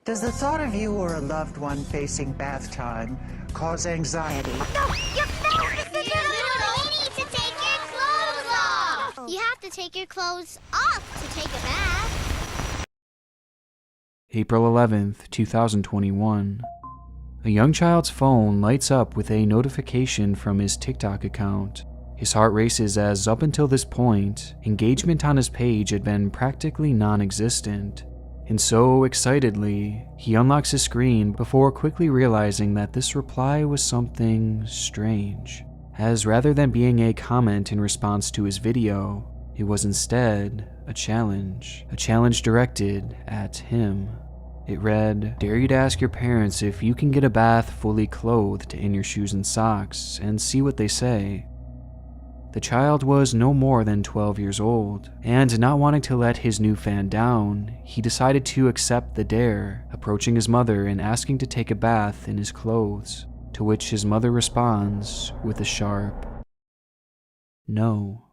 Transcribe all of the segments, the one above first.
Does the thought of you or a loved one facing bath time cause anxiety? No! You need to take your clothes off! You have to take your clothes off to take a bath. April 11th, 2021. A young child's phone lights up with a notification from his TikTok account. His heart races as up until this point, engagement on his page had been practically non-existent. And so, excitedly, he unlocks his screen before quickly realizing that this reply was something strange, as rather than being a comment in response to his video, it was instead a challenge directed at him. It read, "Dare you to ask your parents if you can get a bath fully clothed in your shoes and socks and see what they say." The child was no more than 12 years old, and not wanting to let his new fan down, he decided to accept the dare, approaching his mother and asking to take a bath in his clothes, to which his mother responds with a sharp no.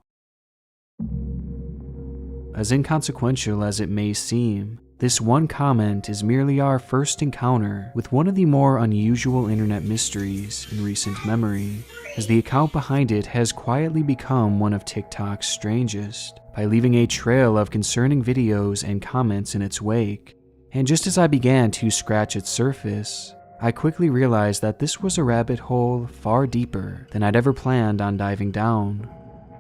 As inconsequential as it may seem, this one comment is merely our first encounter with one of the more unusual internet mysteries in recent memory, as the account behind it has quietly become one of TikTok's strangest, by leaving a trail of concerning videos and comments in its wake. And just as I began to scratch its surface, I quickly realized that this was a rabbit hole far deeper than I'd ever planned on diving down.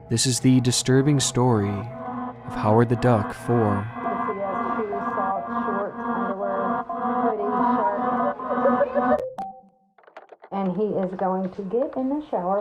This is the disturbing story of Howard the Duck 4. And he is going to get in the shower.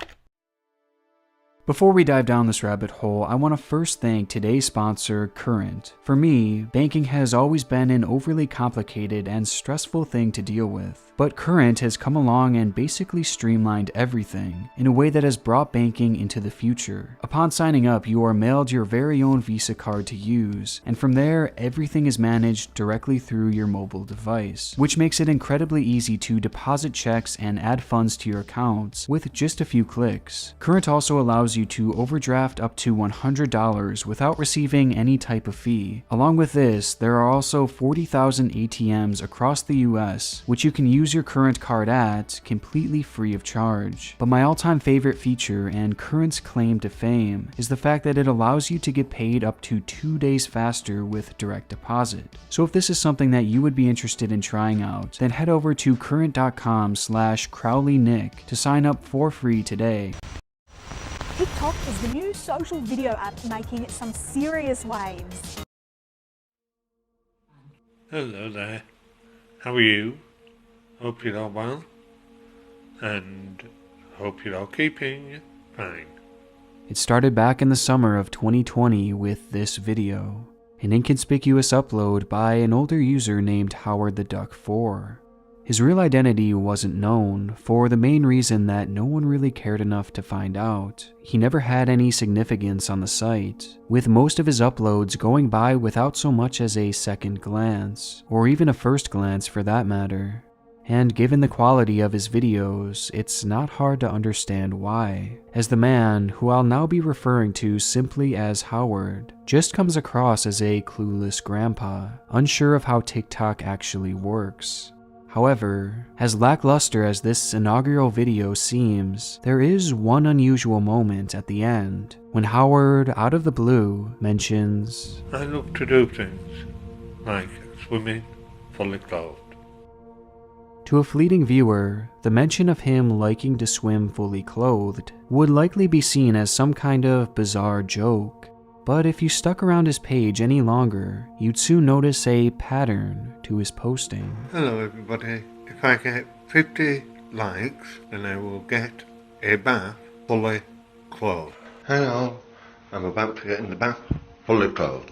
Before we dive down this rabbit hole, I want to first thank today's sponsor, Current. For me, banking has always been an overly complicated and stressful thing to deal with, but Current has come along and basically streamlined everything in a way that has brought banking into the future. Upon signing up, you are mailed your very own Visa card to use, and from there, everything is managed directly through your mobile device, which makes it incredibly easy to deposit checks and add funds to your accounts with just a few clicks. Current also allows you to overdraft up to $100 without receiving any type of fee. Along with this, there are also 40,000 ATMs across the US, which you can use your Current card at completely free of charge. But my all-time favorite feature and Current's claim to fame is the fact that it allows you to get paid up to 2 days faster with direct deposit. So if this is something that you would be interested in trying out, then head over to current.com/CrowleyNick to sign up for free today. TikTok is the new social video app making some serious waves. Hello there. How are you? Hope you're all well. And hope you're all keeping fine. It started back in the summer of 2020 with this video, an inconspicuous upload by an older user named Howard the Duck 4. His real identity wasn't known for the main reason that no one really cared enough to find out. He never had any significance on the site, with most of his uploads going by without so much as a second glance, or even a first glance for that matter. And given the quality of his videos, it's not hard to understand why, as the man, who I'll now be referring to simply as Howard, just comes across as a clueless grandpa, unsure of how TikTok actually works. However, as lackluster as this inaugural video seems, there is one unusual moment at the end, when Howard, out of the blue, mentions, I love to do things, like swimming fully clothed. To a fleeting viewer, the mention of him liking to swim fully clothed would likely be seen as some kind of bizarre joke. But if you stuck around his page any longer, you'd soon notice a pattern to his posting. Hello everybody. If I get 50 likes, then I will get a bath fully clothed. Hello. I'm about to get in the bath fully clothed.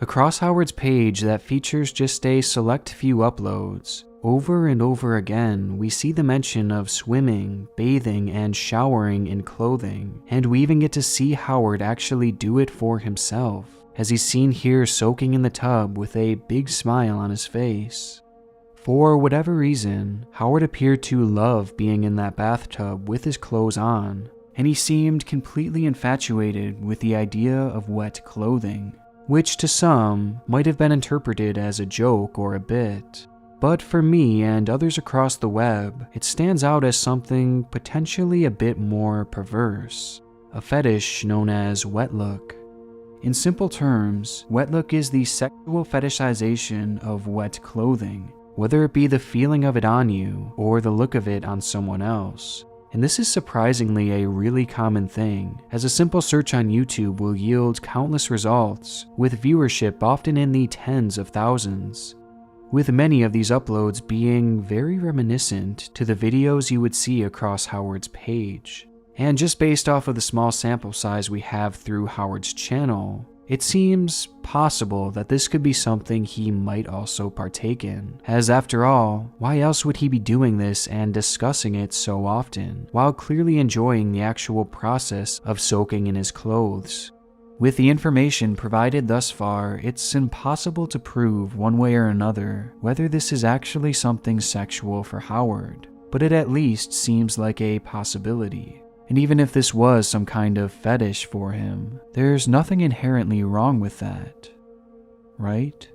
Across Howard's page that features just a select few uploads, over and over again we see the mention of swimming, bathing, and showering in clothing, and we even get to see Howard actually do it for himself, as he's seen here soaking in the tub with a big smile on his face. For whatever reason, Howard appeared to love being in that bathtub with his clothes on, and he seemed completely infatuated with the idea of wet clothing, which to some might have been interpreted as a joke or a bit. But for me and others across the web, it stands out as something potentially a bit more perverse, a fetish known as wet look. In simple terms, wet look is the sexual fetishization of wet clothing, whether it be the feeling of it on you or the look of it on someone else. And this is surprisingly a really common thing, as a simple search on YouTube will yield countless results, with viewership often in the tens of thousands, with many of these uploads being very reminiscent to the videos you would see across Howard's page. And just based off of the small sample size we have through Howard's channel, it seems possible that this could be something he might also partake in, as after all, why else would he be doing this and discussing it so often, while clearly enjoying the actual process of soaking in his clothes? With the information provided thus far, it's impossible to prove one way or another whether this is actually something sexual for Howard, but it at least seems like a possibility. And even if this was some kind of fetish for him, there's nothing inherently wrong with that, right?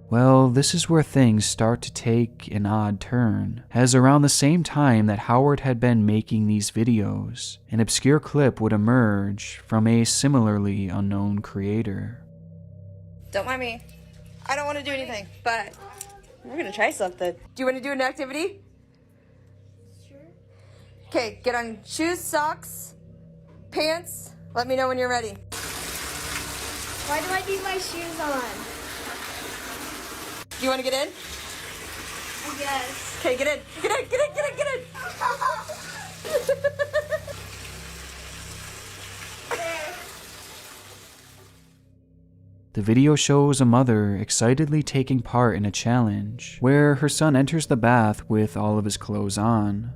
Well, this is where things start to take an odd turn, as around the same time that Howard had been making these videos, an obscure clip would emerge from a similarly unknown creator. Don't mind me. I don't want to do anything, but we're gonna try something. Do you want to do an activity? Okay, get on shoes, socks, pants. Let me know when you're ready. Why do I need my shoes on? Do you want to get in? I guess. Okay, get in. Get in, get in, get in, get in. The video shows a mother excitedly taking part in a challenge where her son enters the bath with all of his clothes on.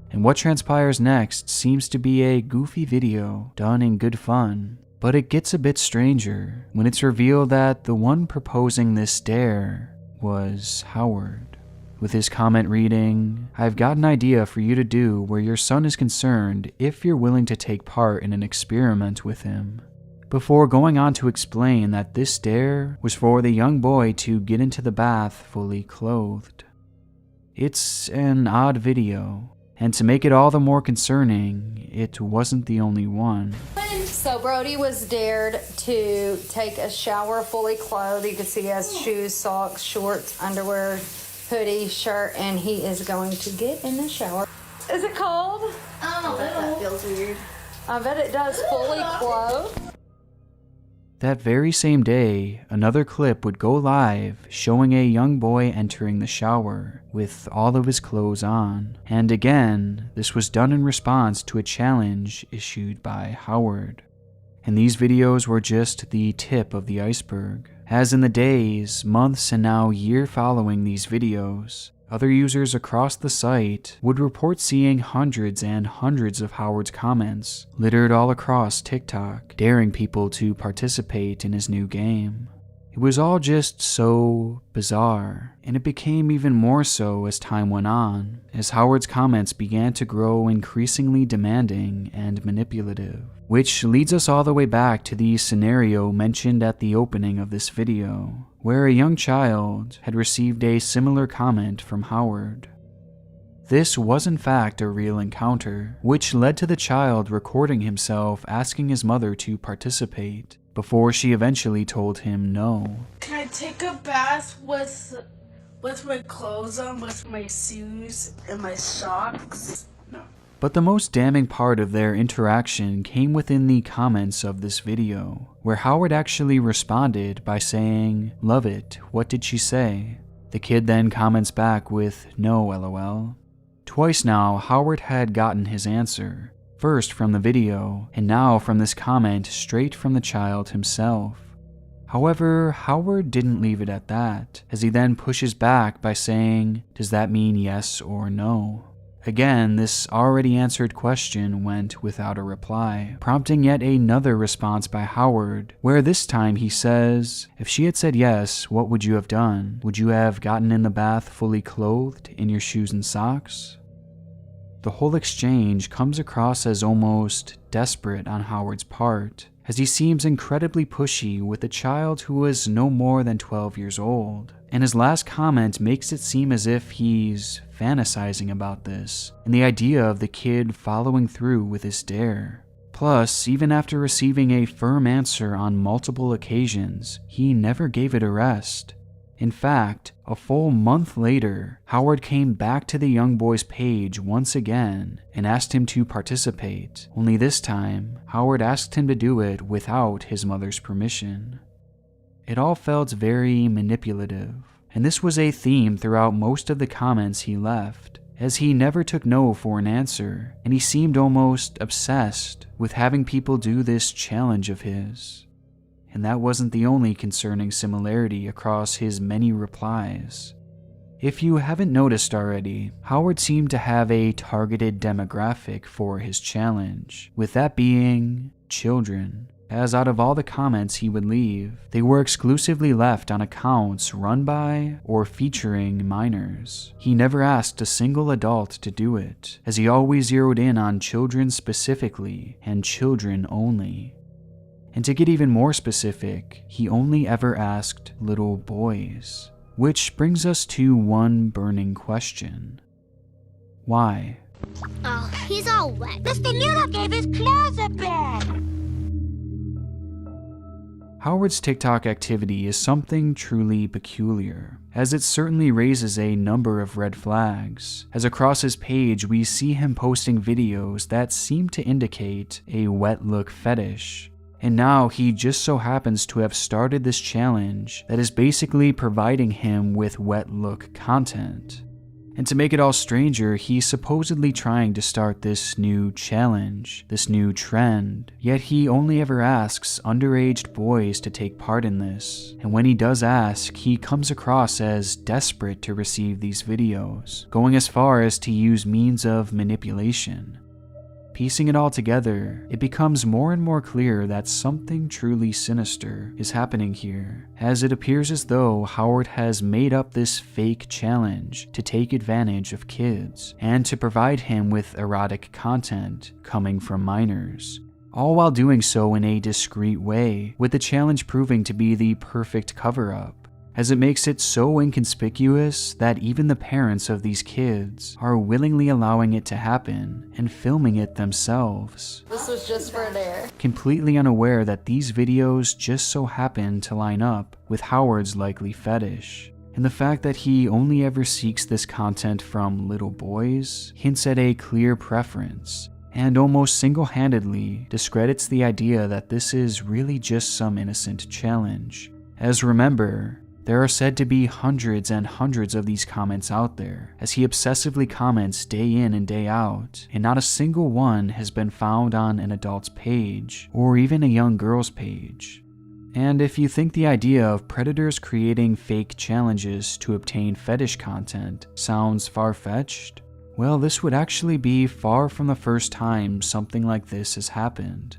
And what transpires next seems to be a goofy video done in good fun, but it gets a bit stranger when it's revealed that the one proposing this dare was Howard, with his comment reading, "I've got an idea for you to do where your son is concerned if you're willing to take part in an experiment with him," before going on to explain that this dare was for the young boy to get into the bath fully clothed. It's an odd video, and to make it all the more concerning, it wasn't the only one. So Brody was dared to take a shower fully clothed. You can see he has shoes, socks, shorts, underwear, hoodie, shirt, and he is going to get in the shower. Is it cold? That feels weird. I bet it does, fully clothed. That very same day, another clip would go live showing a young boy entering the shower with all of his clothes on. And again, this was done in response to a challenge issued by Howard. And these videos were just the tip of the iceberg, as in the days, months, and now year following these videos, other users across the site would report seeing hundreds and hundreds of Howard's comments littered all across TikTok, daring people to participate in his new game. It was all just so bizarre, and it became even more so as time went on, as Howard's comments began to grow increasingly demanding and manipulative, which leads us all the way back to the scenario mentioned at the opening of this video, where a young child had received a similar comment from Howard. This was in fact a real encounter, which led to the child recording himself asking his mother to participate, before she eventually told him no. Can I take a bath with my clothes on, with my shoes and my socks? No. But the most damning part of their interaction came within the comments of this video, where Howard actually responded by saying, "Love it, what did she say?" The kid then comments back with, "No, lol." Twice now, Howard had gotten his answer, first from the video, and now from this comment straight from the child himself. However, Howard didn't leave it at that, as he then pushes back by saying, "Does that mean yes or no?" Again, this already answered question went without a reply, prompting yet another response by Howard, where this time he says, "If she had said yes, what would you have done? Would you have gotten in the bath fully clothed, in your shoes and socks?" the whole exchange comes across as almost desperate on Howard's part, as he seems incredibly pushy with a child who is no more than 12 years old. And his last comment makes it seem as if he's fantasizing about this, and the idea of the kid following through with his dare. Plus, even after receiving a firm answer on multiple occasions, he never gave it a rest. In fact, a full month later, Howard came back to the young boy's page once again and asked him to participate, only this time, Howard asked him to do it without his mother's permission. It all felt very manipulative, and this was a theme throughout most of the comments he left, as he never took no for an answer, and he seemed almost obsessed with having people do this challenge of his. And that wasn't the only concerning similarity across his many replies. If you haven't noticed already, Howard seemed to have a targeted demographic for his challenge, with that being children, as out of all the comments he would leave, they were exclusively left on accounts run by or featuring minors. He never asked a single adult to do it, as he always zeroed in on children specifically and children only. And to get even more specific, he only ever asked little boys. Which brings us to one burning question. Why? Oh, he's all wet. Mr. Noodle gave his clothes a bath. Howard's TikTok activity is something truly peculiar, as it certainly raises a number of red flags, as across his page we see him posting videos that seem to indicate a wet look fetish. And now he just so happens to have started this challenge that is basically providing him with wet look content. And to make it all stranger, he's supposedly trying to start this new challenge, this new trend, yet he only ever asks underage boys to take part in this. And when he does ask, he comes across as desperate to receive these videos, going as far as to use means of manipulation. Piecing it all together, it becomes more and more clear that something truly sinister is happening here, as it appears as though Howard has made up this fake challenge to take advantage of kids and to provide him with erotic content coming from minors, all while doing so in a discreet way, with the challenge proving to be the perfect cover-up, as it makes it so inconspicuous that even the parents of these kids are willingly allowing it to happen and filming it themselves. This was just for a dare. Completely unaware that these videos just so happen to line up with Howard's likely fetish. And the fact that he only ever seeks this content from little boys hints at a clear preference, and almost single-handedly discredits the idea that this is really just some innocent challenge. As remember, there are said to be hundreds and hundreds of these comments out there, as he obsessively comments day in and day out, and not a single one has been found on an adult's page, or even a young girl's page. And if you think the idea of predators creating fake challenges to obtain fetish content sounds far-fetched, well, this would actually be far from the first time something like this has happened.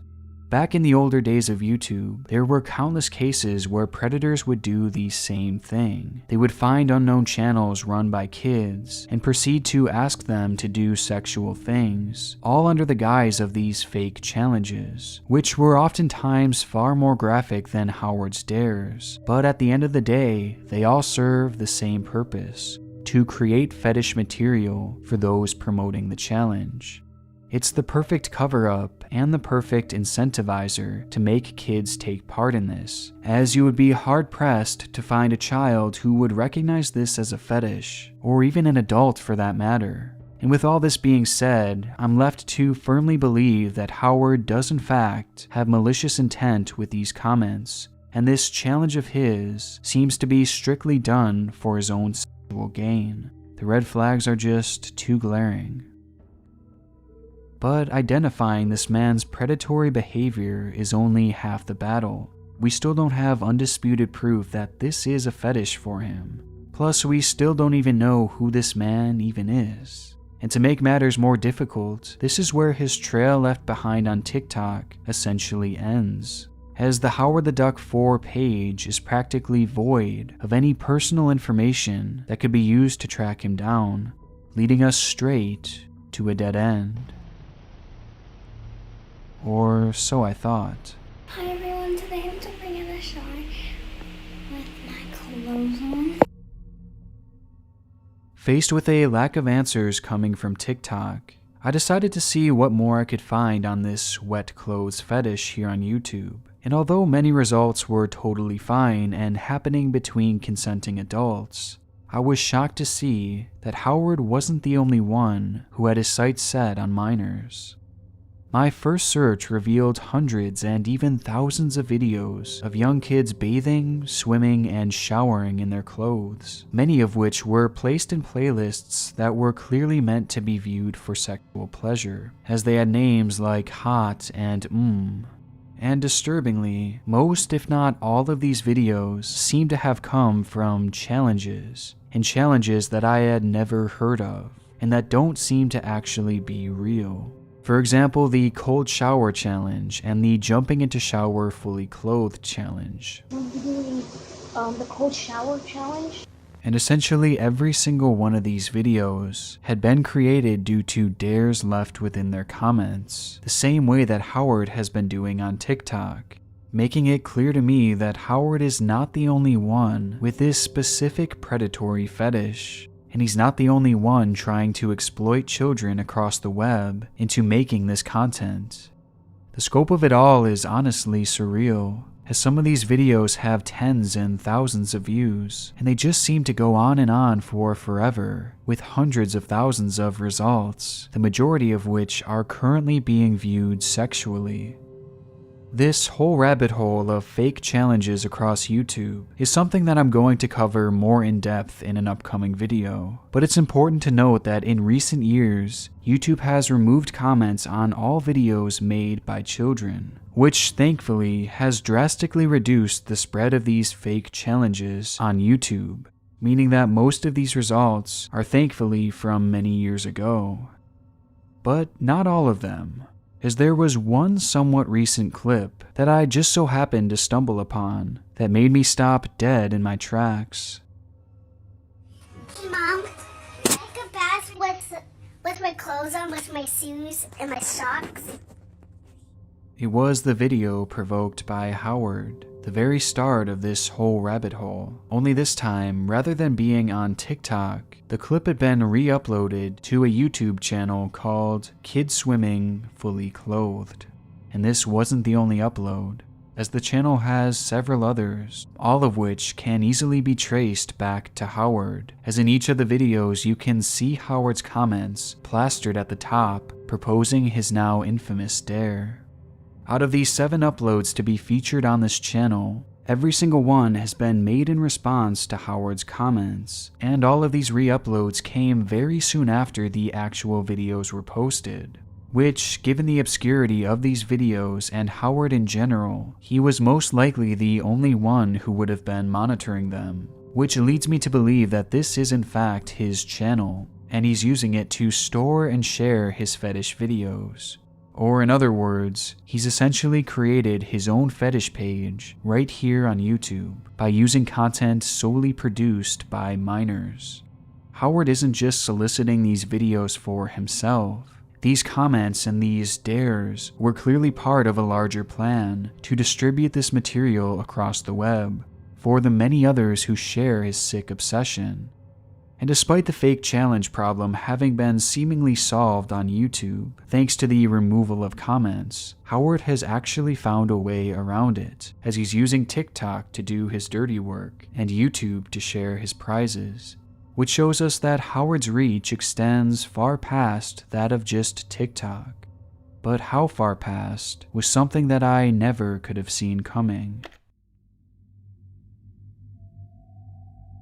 Back in the older days of YouTube, there were countless cases where predators would do the same thing. They would find unknown channels run by kids and proceed to ask them to do sexual things, all under the guise of these fake challenges, which were oftentimes far more graphic than Howard's dares. But at the end of the day, they all serve the same purpose: to create fetish material for those promoting the challenge. It's the perfect cover-up and the perfect incentivizer to make kids take part in this, as you would be hard-pressed to find a child who would recognize this as a fetish, or even an adult for that matter. And with all this being said, I'm left to firmly believe that Howard does in fact have malicious intent with these comments, and this challenge of his seems to be strictly done for his own sexual gain. The red flags are just too glaring. But identifying this man's predatory behavior is only half the battle. We still don't have undisputed proof that this is a fetish for him. Plus, we still don't even know who this man even is. And to make matters more difficult, this is where his trail left behind on TikTok essentially ends, as the Howard the Duck 4 page is practically void of any personal information that could be used to track him down, leading us straight to a dead end. Or so I thought. Hi everyone, today I'm jumping in the shower with my clothes on. Faced with a lack of answers coming from TikTok, I decided to see what more I could find on this wet clothes fetish here on YouTube. And although many results were totally fine and happening between consenting adults, I was shocked to see that Howard wasn't the only one who had his sights set on minors. My first search revealed hundreds and even thousands of videos of young kids bathing, swimming, and showering in their clothes, many of which were placed in playlists that were clearly meant to be viewed for sexual pleasure, as they had names like hot and And disturbingly, most if not all of these videos seem to have come from challenges, and challenges that I had never heard of, and that don't seem to actually be real. For example, the cold shower challenge and the jumping into shower fully clothed challenge. The cold shower challenge? And essentially every single one of these videos had been created due to dares left within their comments, the same way that Howard has been doing on TikTok, making it clear to me that Howard is not the only one with this specific predatory fetish. And he's not the only one trying to exploit children across the web into making this content. The scope of it all is honestly surreal, as some of these videos have tens and thousands of views, and they just seem to go on and on for forever, with hundreds of thousands of results, the majority of which are currently being viewed sexually. This whole rabbit hole of fake challenges across YouTube is something that I'm going to cover more in depth in an upcoming video, but it's important to note that in recent years, YouTube has removed comments on all videos made by children, which thankfully has drastically reduced the spread of these fake challenges on YouTube, meaning that most of these results are thankfully from many years ago. But not all of them, as there was one somewhat recent clip that I just so happened to stumble upon that made me stop dead in my tracks. Hey Mom, take a bath with my clothes on, with my shoes and my socks. It was the video provoked by Howard, the very start of this whole rabbit hole. Only this time, rather than being on TikTok, the clip had been re-uploaded to a YouTube channel called Kids Swimming Fully Clothed. And this wasn't the only upload, as the channel has several others, all of which can easily be traced back to Howard, as in each of the videos you can see Howard's comments plastered at the top, proposing his now infamous dare. Out of these 7 uploads to be featured on this channel, every single one has been made in response to Howard's comments, and all of these re-uploads came very soon after the actual videos were posted, which, given the obscurity of these videos and Howard in general, he was most likely the only one who would have been monitoring them, which leads me to believe that this is in fact his channel, and he's using it to store and share his fetish videos. Or in other words, he's essentially created his own fetish page right here on YouTube by using content solely produced by minors. Howard isn't just soliciting these videos for himself. These comments and these dares were clearly part of a larger plan to distribute this material across the web for the many others who share his sick obsession. And despite the fake challenge problem having been seemingly solved on YouTube, thanks to the removal of comments, Howard has actually found a way around it, as he's using TikTok to do his dirty work and YouTube to share his prizes, which shows us that Howard's reach extends far past that of just TikTok. But how far past was something that I never could have seen coming.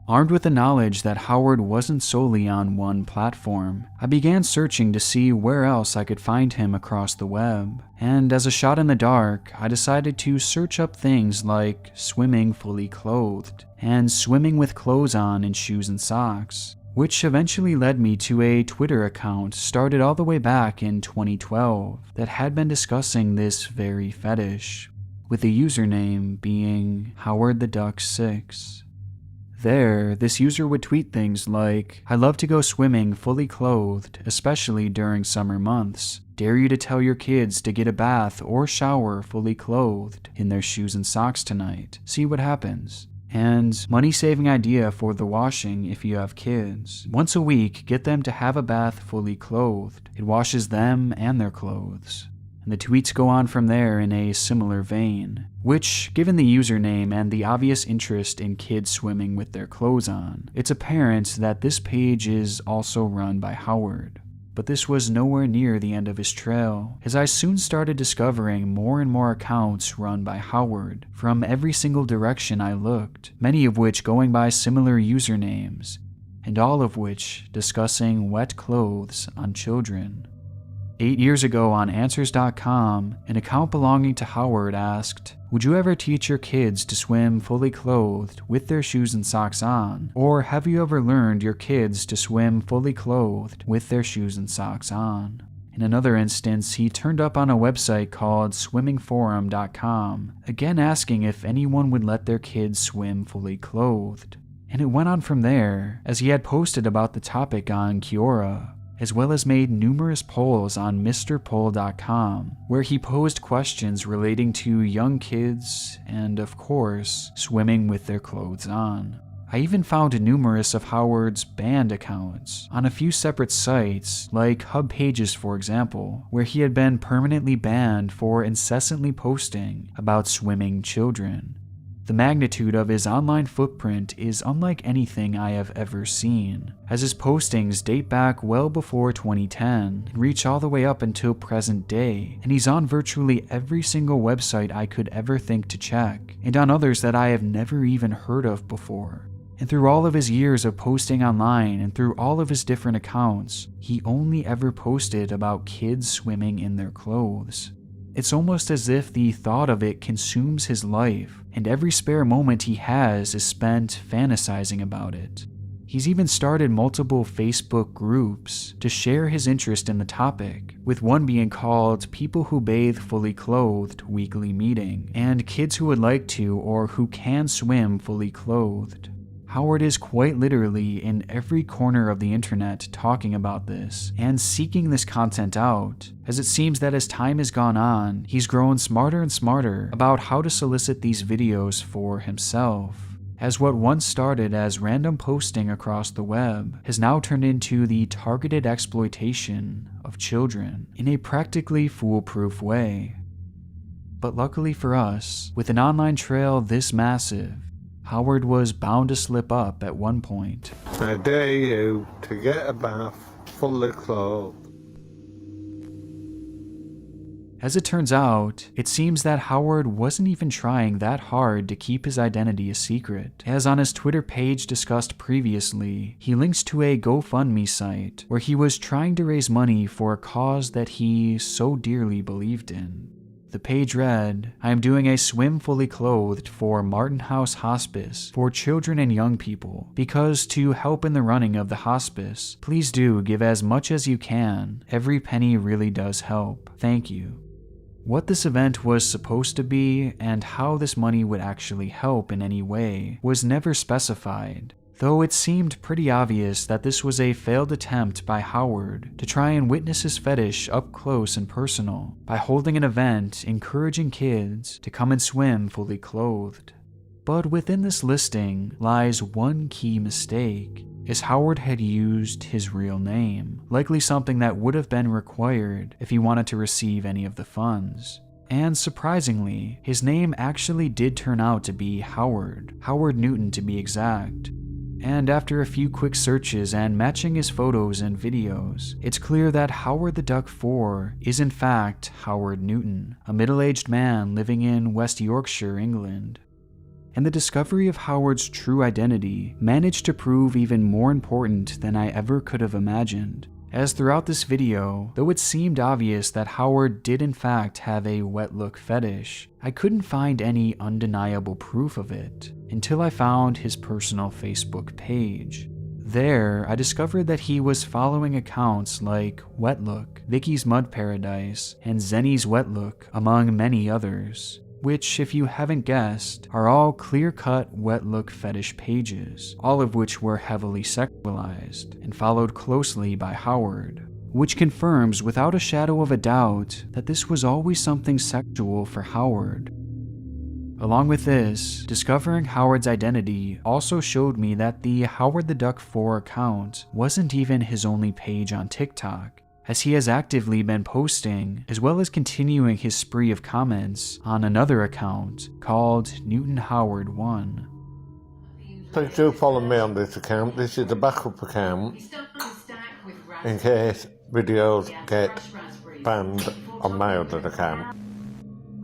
Armed with the knowledge that Howard wasn't solely on one platform, I began searching to see where else I could find him across the web, and as a shot in the dark, I decided to search up things like swimming fully clothed, and swimming with clothes on and shoes and socks, which eventually led me to a Twitter account started all the way back in 2012 that had been discussing this very fetish, with the username being HowardTheDuck6. There, this user would tweet things like, "I love to go swimming fully clothed, especially during summer months. Dare you to tell your kids to get a bath or shower fully clothed in their shoes and socks tonight. See what happens." And money-saving idea for the washing if you have kids. Once a week, get them to have a bath fully clothed. It washes them and their clothes. And the tweets go on from there in a similar vein, which, given the username and the obvious interest in kids swimming with their clothes on, it's apparent that this page is also run by Howard. But this was nowhere near the end of his trail, as I soon started discovering more and more accounts run by Howard from every single direction I looked, many of which going by similar usernames, and all of which discussing wet clothes on children. 8 years ago on Answers.com, an account belonging to Howard asked, "Would you ever teach your kids to swim fully clothed with their shoes and socks on? Or have you ever learned your kids to swim fully clothed with their shoes and socks on?" In another instance, he turned up on a website called swimmingforum.com, again asking if anyone would let their kids swim fully clothed. And it went on from there, as he had posted about the topic on Quora, as well as made numerous polls on MrPoll.com, where he posed questions relating to young kids and, of course, swimming with their clothes on. I even found numerous of Howard's banned accounts on a few separate sites, like Hub Pages for example, where he had been permanently banned for incessantly posting about swimming children. The magnitude of his online footprint is unlike anything I have ever seen, as his postings date back well before 2010 and reach all the way up until present day, and he's on virtually every single website I could ever think to check, and on others that I have never even heard of before. And through all of his years of posting online and through all of his different accounts, he only ever posted about kids swimming in their clothes. It's almost as if the thought of it consumes his life, and every spare moment he has is spent fantasizing about it. He's even started multiple Facebook groups to share his interest in the topic, with one being called People Who Bathe Fully Clothed Weekly Meeting, and Kids Who Would Like to or Who Can Swim Fully Clothed. Howard is quite literally in every corner of the internet talking about this and seeking this content out, as it seems that as time has gone on, he's grown smarter and smarter about how to solicit these videos for himself, as what once started as random posting across the web has now turned into the targeted exploitation of children in a practically foolproof way. But luckily for us, with an online trail this massive, Howard was bound to slip up at one point. I dare you to get a bath fully clothed. As it turns out, it seems that Howard wasn't even trying that hard to keep his identity a secret. As on his Twitter page discussed previously, he links to a GoFundMe site where he was trying to raise money for a cause that he so dearly believed in. The page read, "I am doing a swim fully clothed for Martin House Hospice for children and young people, because to help in the running of the hospice, please do give as much as you can. Every penny really does help. Thank you." What this event was supposed to be and how this money would actually help in any way was never specified, though it seemed pretty obvious that this was a failed attempt by Howard to try and witness his fetish up close and personal by holding an event encouraging kids to come and swim fully clothed. But within this listing lies one key mistake, as Howard had used his real name, likely something that would have been required if he wanted to receive any of the funds. And surprisingly, his name actually did turn out to be Howard Newton to be exact. And after a few quick searches and matching his photos and videos, it's clear that Howard the Duck 4 is in fact Howard Newton, a middle-aged man living in West Yorkshire, England. And the discovery of Howard's true identity managed to prove even more important than I ever could have imagined, as throughout this video, though it seemed obvious that Howard did in fact have a wet look fetish, I couldn't find any undeniable proof of it until I found his personal Facebook page. There, I discovered that he was following accounts like Wet Look, Vicky's Mud Paradise, and Zenny's Wet Look, among many others. which, if you haven't guessed, are all clear-cut wet look fetish pages, all of which were heavily sexualized and followed closely by Howard, which confirms without a shadow of a doubt that this was always something sexual for Howard. Along with this, discovering Howard's identity also showed me that the Howard the Duck 4 account wasn't even his only page on TikTok, as he has actively been posting, as well as continuing his spree of comments on another account called Newton Howard 1. Please do follow me on this account. This is the backup account in case videos get banned on my other account.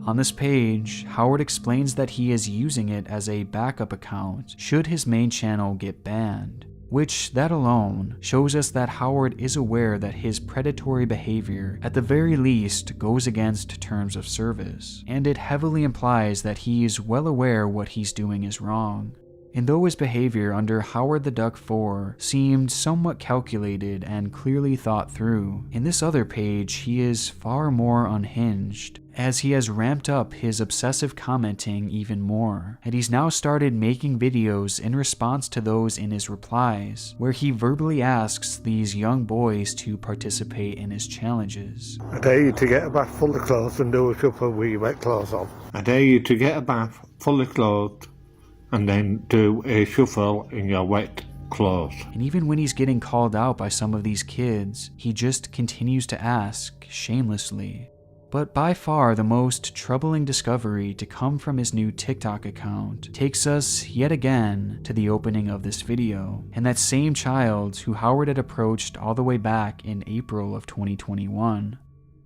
On this page, Howard explains that he is using it as a backup account should his main channel get banned, which that alone shows us that Howard is aware that his predatory behavior at the very least goes against terms of service, and it heavily implies that he's well aware what he's doing is wrong. And though his behavior under Howard the Duck 4 seemed somewhat calculated and clearly thought through, in this other page he is far more unhinged, as he has ramped up his obsessive commenting even more, and he's now started making videos in response to those in his replies, where he verbally asks these young boys to participate in his challenges. I dare you to get a bath fully clothed and do a shuffle with your wet clothes on. I dare you to get a bath fully clothed and then do a shuffle in your wet clothes. And even when he's getting called out by some of these kids, he just continues to ask shamelessly. But by far the most troubling discovery to come from his new TikTok account takes us yet again to the opening of this video, and that same child who Howard had approached all the way back in April of 2021.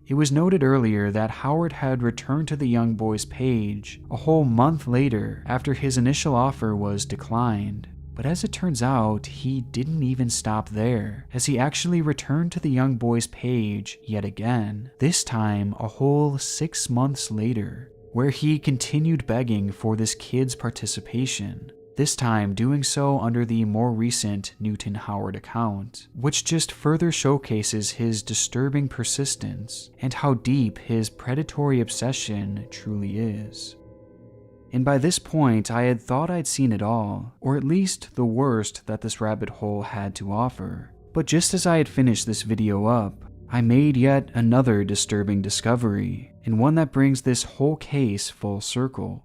It was noted earlier that Howard had returned to the young boy's page a whole month later after his initial offer was declined. But as it turns out, he didn't even stop there, as he actually returned to the young boy's page yet again, this time a whole 6 months later, where he continued begging for this kid's participation, this time doing so under the more recent Newton Howard account, which just further showcases his disturbing persistence and how deep his predatory obsession truly is. And by this point, I had thought I'd seen it all, or at least the worst that this rabbit hole had to offer. But just as I had finished this video up, I made yet another disturbing discovery, and one that brings this whole case full circle.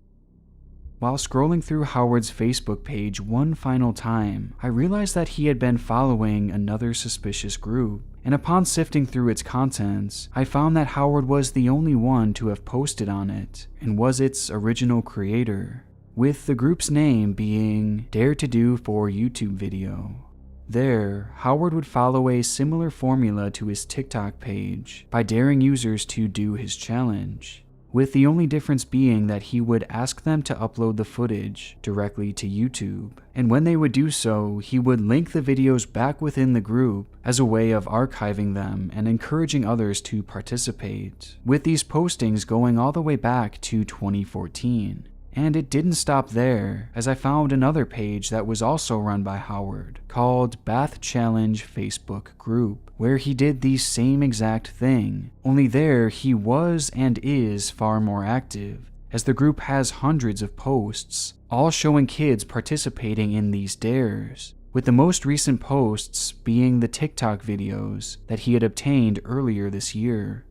While scrolling through Howard's Facebook page one final time, I realized that he had been following another suspicious group, and upon sifting through its contents, I found that Howard was the only one to have posted on it, and was its original creator, with the group's name being Dare to Do for YouTube Video. There, Howard would follow a similar formula to his TikTok page by daring users to do his challenge, with the only difference being that he would ask them to upload the footage directly to YouTube, and when they would do so, he would link the videos back within the group as a way of archiving them and encouraging others to participate, with these postings going all the way back to 2014. And it didn't stop there, as I found another page that was also run by Howard, called Bath Challenge Facebook Group, where he did the same exact thing, only there he was and is far more active, as the group has hundreds of posts, all showing kids participating in these dares, with the most recent posts being the TikTok videos that he had obtained earlier this year.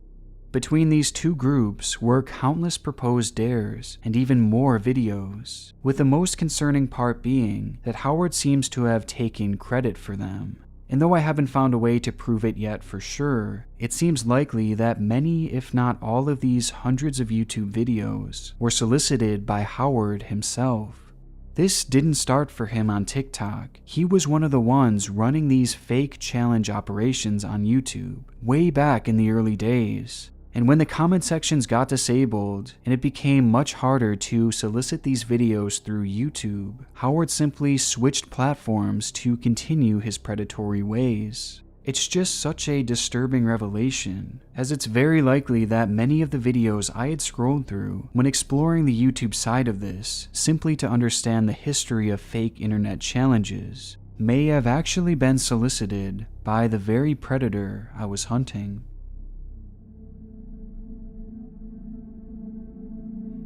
Between these two groups were countless proposed dares and even more videos, with the most concerning part being that Howard seems to have taken credit for them. And though I haven't found a way to prove it yet for sure, it seems likely that many, if not all of these hundreds of YouTube videos were solicited by Howard himself. This didn't start for him on TikTok. He was one of the ones running these fake challenge operations on YouTube way back in the early days. And when the comment sections got disabled and it became much harder to solicit these videos through YouTube, Howard simply switched platforms to continue his predatory ways. It's just such a disturbing revelation, as it's very likely that many of the videos I had scrolled through when exploring the YouTube side of this, simply to understand the history of fake internet challenges, may have actually been solicited by the very predator I was hunting.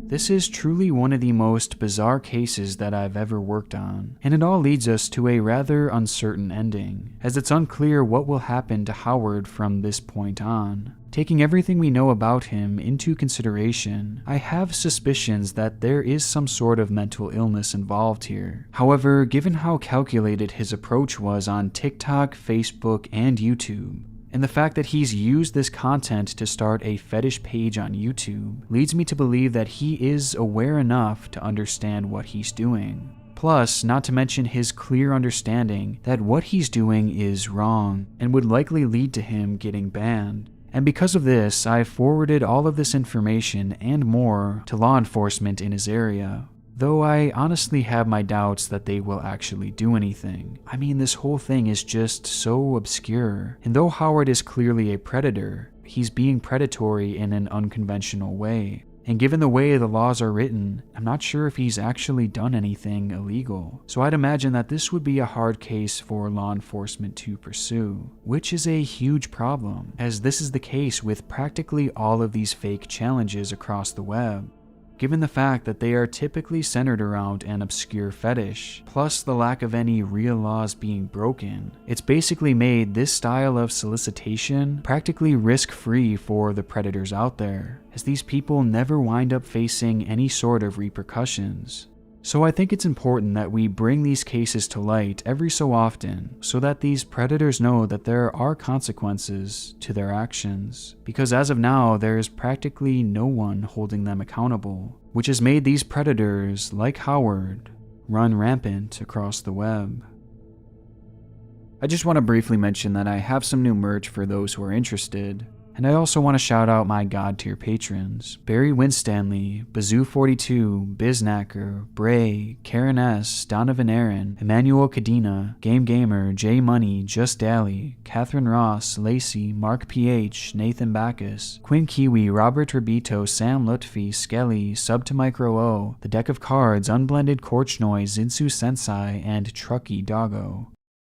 This is truly one of the most bizarre cases that I've ever worked on, and it all leads us to a rather uncertain ending, as it's unclear what will happen to Howard from this point on. Taking everything we know about him into consideration, I have suspicions that there is some sort of mental illness involved here. However, given how calculated his approach was on TikTok, Facebook, and YouTube, and the fact that he's used this content to start a fetish page on YouTube, leads me to believe that he is aware enough to understand what he's doing. Plus, not to mention his clear understanding that what he's doing is wrong, and would likely lead to him getting banned. And because of this, I forwarded all of this information and more to law enforcement in his area. Though I honestly have my doubts that they will actually do anything. I mean, this whole thing is just so obscure. And though Howard is clearly a predator, he's being predatory in an unconventional way. And given the way the laws are written, I'm not sure if he's actually done anything illegal. So I'd imagine that this would be a hard case for law enforcement to pursue, which is a huge problem, as this is the case with practically all of these fake challenges across the web. Given the fact that they are typically centered around an obscure fetish, plus the lack of any real laws being broken, it's basically made this style of solicitation practically risk-free for the predators out there, as these people never wind up facing any sort of repercussions. So I think it's important that we bring these cases to light every so often so that these predators know that there are consequences to their actions, because as of now there is practically no one holding them accountable, which has made these predators, like Howard, run rampant across the web. I just want to briefly mention that I have some new merch for those who are interested. And I also want to shout out my God tier patrons: Barry Winstanley, Bazoo42, Biznacker, Bray, Karen S, Donovan Aaron, Emmanuel Cadena, Game Gamer, J Money, Just Dally, Catherine Ross, Lacey, Mark PH, Nathan Backus, Quinn Kiwi, Robert Rabito, Sam Lutfi, Skelly, Sub to Micro O, The Deck of Cards, Unblended Corch Noise, Zinsu Sensei, and Trucky Doggo.